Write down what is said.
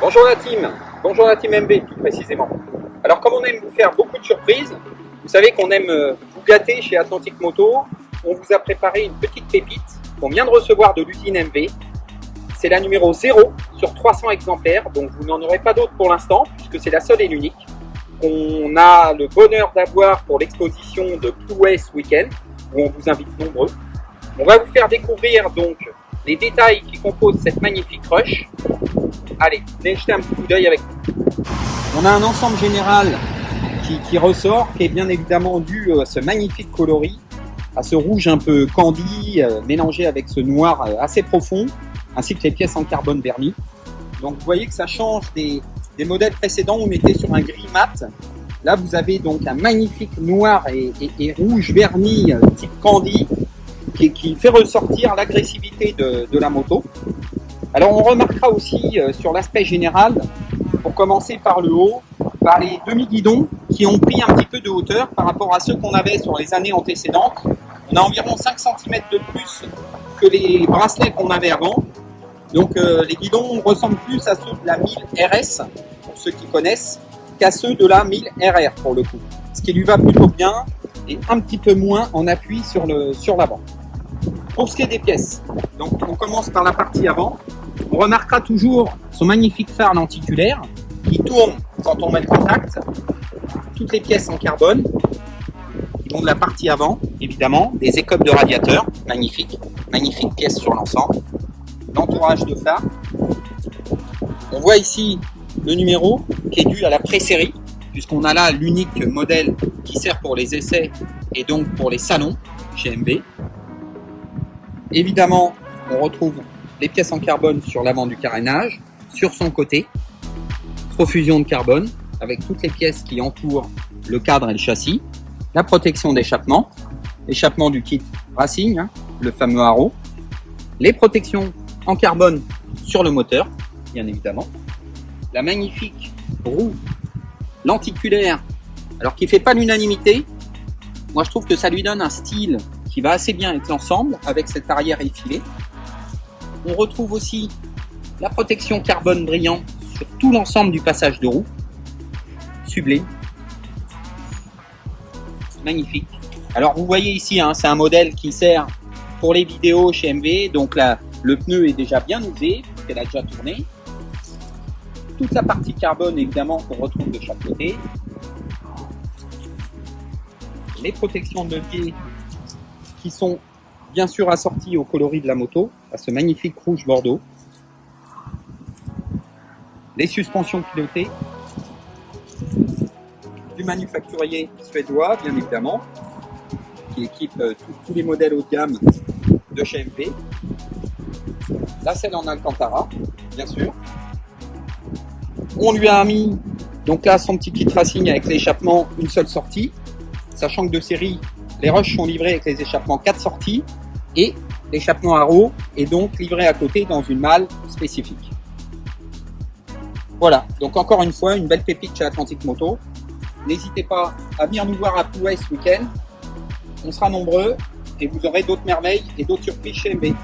Bonjour la team MB plus précisément. Alors comme on aime vous faire beaucoup de surprises, vous savez qu'on aime vous gâter chez Atlantic Moto, on vous a préparé une petite pépite qu'on vient de recevoir de l'usine MB. C'est la numéro 0 sur 300 exemplaires, donc vous n'en aurez pas d'autres pour l'instant puisque c'est la seule et l'unique. On a le bonheur d'avoir pour l'exposition de Plouay ce week-end où on vous invite nombreux. On va vous faire découvrir donc les détails qui composent cette magnifique rush. Allez, venez jeter un petit coup d'œil avec nous. On a un ensemble général qui ressort, qui est bien évidemment dû à ce magnifique coloris, à ce rouge un peu candy, mélangé avec ce noir assez profond, ainsi que les pièces en carbone verni. Donc vous voyez que ça change des modèles précédents où on était sur un gris mat. Là vous avez donc un magnifique noir et rouge verni type candy qui fait ressortir l'agressivité de la moto. Alors on remarquera aussi sur l'aspect général, pour commencer par le haut, par les demi-guidons qui ont pris un petit peu de hauteur par rapport à ceux qu'on avait sur les années antécédentes. On a environ 5 cm de plus que les bracelets qu'on avait avant. Donc les guidons ressemblent plus à ceux de la 1000 RS, pour ceux qui connaissent, qu'à ceux de la 1000 RR pour le coup. Ce qui lui va plutôt bien et un petit peu moins en appui sur l'avant. Pour ce qui est des pièces, donc on commence par la partie avant. On remarquera toujours son magnifique phare lenticulaire qui tourne quand on met le contact. Toutes les pièces en carbone qui vont de la partie avant, évidemment. Des écopes de radiateur, magnifiques pièces sur l'ensemble. L'entourage de phare. On voit ici le numéro qui est dû à la pré-série, puisqu'on a là l'unique modèle qui sert pour les essais et donc pour les salons chez MB. Évidemment, on retrouve les pièces en carbone sur l'avant du carénage, sur son côté, profusion de carbone avec toutes les pièces qui entourent le cadre et le châssis, la protection d'échappement, l'échappement du kit Racing, le fameux haro, les protections en carbone sur le moteur, bien évidemment, la magnifique roue lenticulaire, alors qui ne fait pas l'unanimité. Moi je trouve que ça lui donne un style qui va assez bien avec l'ensemble, avec cet arrière effilé. On retrouve aussi la protection carbone brillant sur tout l'ensemble du passage de roue. Sublime. Magnifique. Alors vous voyez ici, c'est un modèle qui sert pour les vidéos chez MV. Donc là, le pneu est déjà bien usé, puisqu'elle a déjà tourné. Toute la partie carbone, évidemment, qu'on retrouve de chaque côté. Les protections de levier qui sont bien sûr assorties au coloris de la moto, à ce magnifique rouge bordeaux. Les suspensions pilotées du manufacturier suédois, bien évidemment, qui équipe tous les modèles haut de gamme de chez MV. La selle en Alcantara, bien sûr. On lui a mis donc là son petit kit Racing avec l'échappement une seule sortie, sachant que de série les rushs sont livrés avec les échappements 4 sorties et l'échappement haro est donc livré à côté dans une malle spécifique. Voilà, donc encore une fois, une belle pépite chez Atlantic Moto. N'hésitez pas à venir nous voir à Plouay ce week-end. On sera nombreux et vous aurez d'autres merveilles et d'autres surprises chez MB.